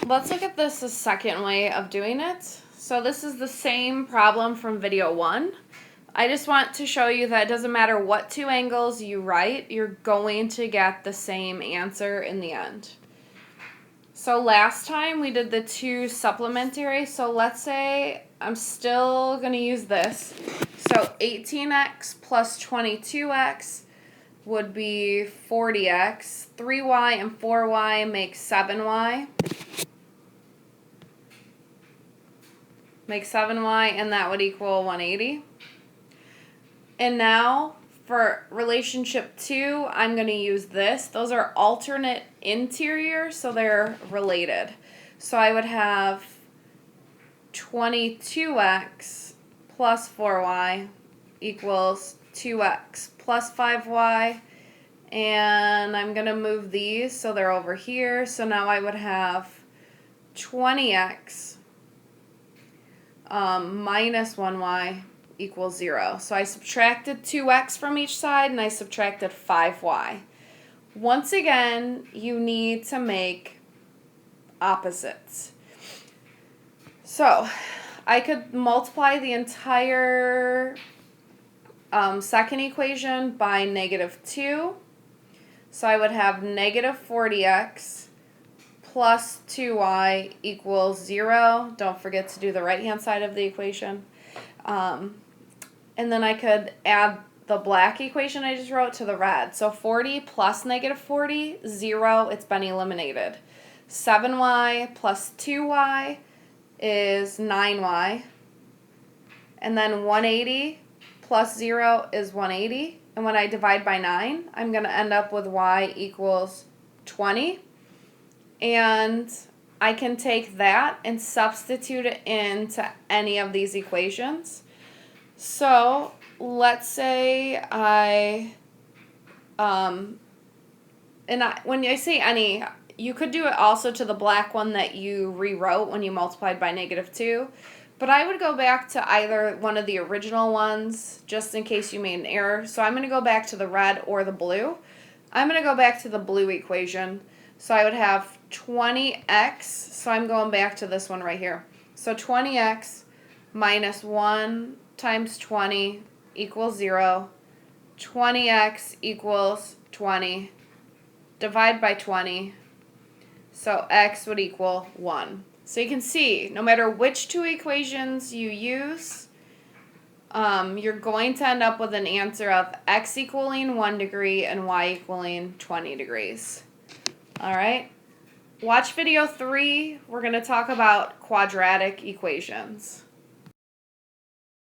let's look at this a second way of doing it. So this is the same problem from video 1. I just want to show you that it doesn't matter what two angles you write, you're going to get the same answer in the end. So last time we did the two supplementary, so let's say I'm still going to use this. So 18x plus 22x would be 40x. 3y and 4y make 7y. Make 7y, and that would equal 180. And now for relationship 2, I'm going to use this. Those are alternate interior, so they're related. So I would have 22x plus 4y equals 2x plus 5y. And I'm going to move these so they're over here. So now I would have 20x minus 1y equals 0. So I subtracted 2x from each side and I subtracted 5y. Once again, you need to make opposites. So I could multiply the entire second equation by -2. So I would have negative 40x plus 2y equals 0. Don't forget to do the right-hand side of the equation. And then I could add the black equation I just wrote to the red. So 40 plus negative 40, 0, it's been eliminated. 7y plus 2y is 9y. And then 180 plus 0 is 180. And when I divide by 9, I'm going to end up with y equals 20. And I can take that and substitute it into any of these equations. So let's say when I say any, you could do it also to the black one that you rewrote when you multiplied by -2. But I would go back to either one of the original ones just in case you made an error. So I'm going to go back to the red or the blue. I'm going to go back to the blue equation. So I would have 20x, so I'm going back to this one right here. So 20x minus 1 times 20 equals 0. 20x equals 20. Divide by 20. So x would equal 1. So you can see, no matter which two equations you use, you're going to end up with an answer of x equaling 1 degree and y equaling 20 degrees. All right. Watch video 3. We're going to talk about quadratic equations.